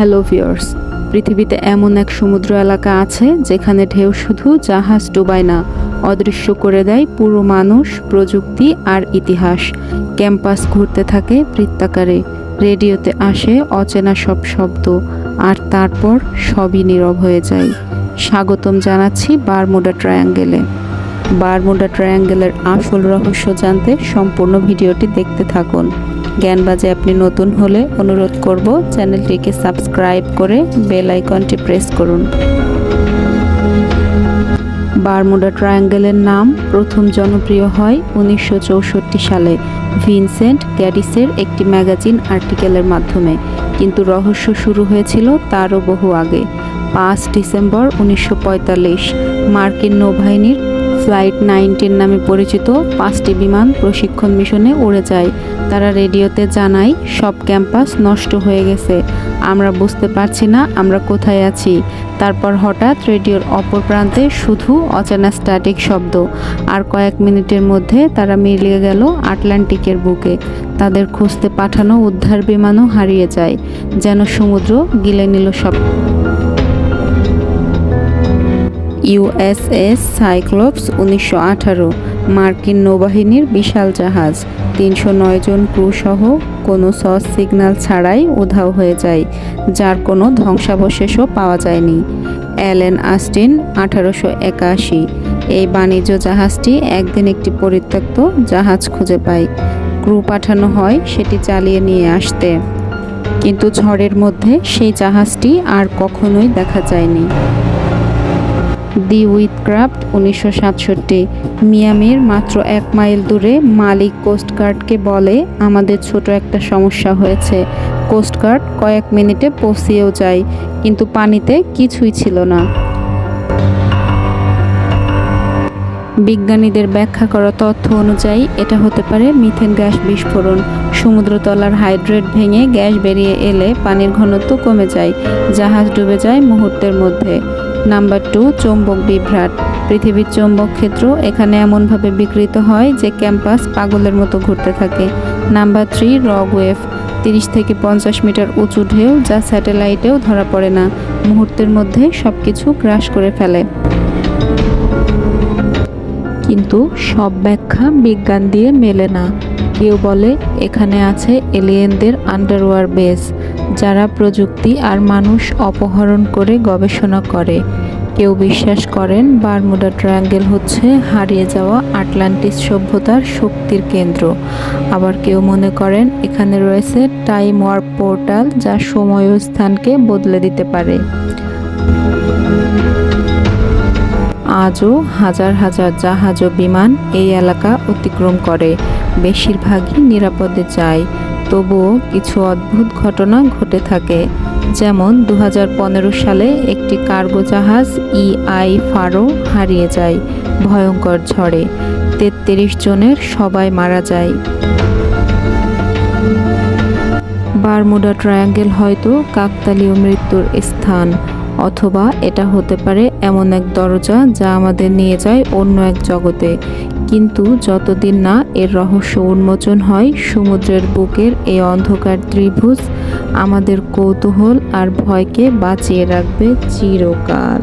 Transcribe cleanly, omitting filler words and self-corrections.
Hello viewers, পৃথিবীতে এমন এক সমুদ্র এলাকা আছে যেখানে ঢেউ শুধু জাহাজ ডুবায় না, অদৃশ্য করে দেয় পুরো মানুষ, প্রযুক্তি আর ইতিহাস। ক্যাম্পাস ঘুরতে থাকে বৃত্তাকারে, রেডিওতে আসে অচেনা সব শব্দ, আর তারপর সবই নীরব হয়ে যায়। স্বাগতম জানাচ্ছি বারমুডা ট্রায়াঙ্গেলে। বারমুডা ট্রায়াঙ্গেলের আসল রহস্য জানতে সম্পূর্ণ ভিডিওটি দেখতে থাকুন। জ্ঞানবাজে আপনি নতুন হলে অনুরোধ করব চ্যানেলটিকে সাবস্ক্রাইব করে বেল আইকনটি প্রেস করুন। বারমুডা ট্রায়াঙ্গেলের নাম প্রথম জনপ্রিয় হয় 1964 সালে ভিনসেন্ট গ্যাডিসের একটি ম্যাগাজিন আর্টিকেলের মাধ্যমে, কিন্তু রহস্য শুরু হয়েছিল তারও বহু আগে। 5 ডিসেম্বর 1945 মার্কিন নৌবাহিনীর ফ্লাইট 19 নামে পরিচিত 5টি বিমান প্রশিক্ষণ মিশনে উড়ে যায়। তারা রেডিওতে জানায় সব ক্যাম্পাস নষ্ট হয়ে গেছে, আমরা বুঝতে পারছি না আমরা কোথায় আছি। তারপর হঠাৎ রেডিওর অপর প্রান্তে শুধু অচেনা স্ট্যাটিক শব্দ, আর কয়েক মিনিটের মধ্যে তারা মিলিয়ে গেল আটলান্টিকের বুকে। তাদের খুঁজতে পাঠানো উদ্ধার বিমানও হারিয়ে যায়, যেন সমুদ্র গিলে নিল সব। ইউএসএস সাইক্লোপস 1918 মার্কিন নৌবাহিনীর বিশাল জাহাজ, 309 জন ক্রু সহ কোনো সস সিগন্যাল ছাড়াই উধাও হয়ে যায়, যার কোনো ধ্বংসাবশেষও পাওয়া যায়নি। অ্যালেন আস্টিন 1881 এই বাণিজ্য জাহাজটি একদিন একটি পরিত্যক্ত জাহাজ খুঁজে পায়। ক্রু পাঠানো হয় সেটি চালিয়ে নিয়ে আসতে, কিন্তু ঝড়ের মধ্যে সেই জাহাজটি আর কখনোই দেখা যায়নি। দি উইথক্রাফট 1967 মিয়ামির মাত্র 1 মাইল দূরে মালিক কোস্টগার্ডকে বলে, আমাদের ছোট একটা সমস্যা হয়েছে। কোস্টগার্ড কয়েক মিনিটে পৌঁছেও যায়, কিন্তু পানিতে কিছুই ছিল না। বিজ্ঞানীদের ব্যাখ্যা করা তথ্য অনুযায়ী এটা হতে পারে মিথেন গ্যাস বিস্ফোরণ। সমুদ্রতলার হাইড্রেট ভেঙে গ্যাস বেরিয়ে এলে পানির ঘনত্ব কমে যায়, জাহাজ ডুবে যায় মুহূর্তের মধ্যে। নাম্বার 2, চৌম্বক বিভ্রাট। পৃথিবীর চৌম্বক ক্ষেত্র এখানে এমনভাবে বিকৃত হয় যে ক্যাম্পাস পাগলের মতো ঘুরতে থাকে। নাম্বার 3, রগ ওয়েভ। 30 থেকে 50 মিটার উঁচু ঢেউ, যা স্যাটেলাইটেও ধরা পড়ে না, মুহূর্তের মধ্যে সব কিছু গ্রাস করে ফেলে। কিন্তু সব ব্যাখ্যা বিজ্ঞান দিয়ে মেলে না। কেউ বলে এখানে আছে এলিয়েনদের আন্ডারওয়ার বেস, যারা প্রযুক্তি আর মানুষ অপহরণ করে গবেষণা করে। কেউ বিশ্বাস করেন বারমুডা ট্রায়াঙ্গেল হচ্ছে হারিয়ে যাওয়া আটলান্টিস সভ্যতার শক্তির কেন্দ্র। আবার কেউ মনে করেন এখানে রয়েছে টাইম ওয়ার্প পোর্টাল, যা সময় ও স্থানকে বদলে দিতে পারে। আজও হাজার হাজার জাহাজ ও বিমান এই এলাকা অতিক্রম করে, বেশিরভাগই নিরাপদে যায়। তবুও কিছু অদ্ভুত ঘটনা ঘটে থাকে, যেমন 2015 সালে একটি কার্গো জাহাজ EI ফারো হারিয়ে যায় ভয়ঙ্কর ঝড়ে। 33 জনের সবাই মারা যায়। বারমুডা ট্রায়াঙ্গেল হয়তো কাকতালীয় মৃত্যুর স্থান, অথবা এটা হতে পারে এমন এক দরজা যা আমাদের নিয়ে যায় অন্য এক জগতে। কিন্তু যতদিন না এর রহস্য উন্মোচন হয়, সমুদ্রের বুকের এই অন্ধকার ত্রিভুজ আমাদের কৌতূহল আর ভয়কে বাঁচিয়ে রাখবে চিরকাল।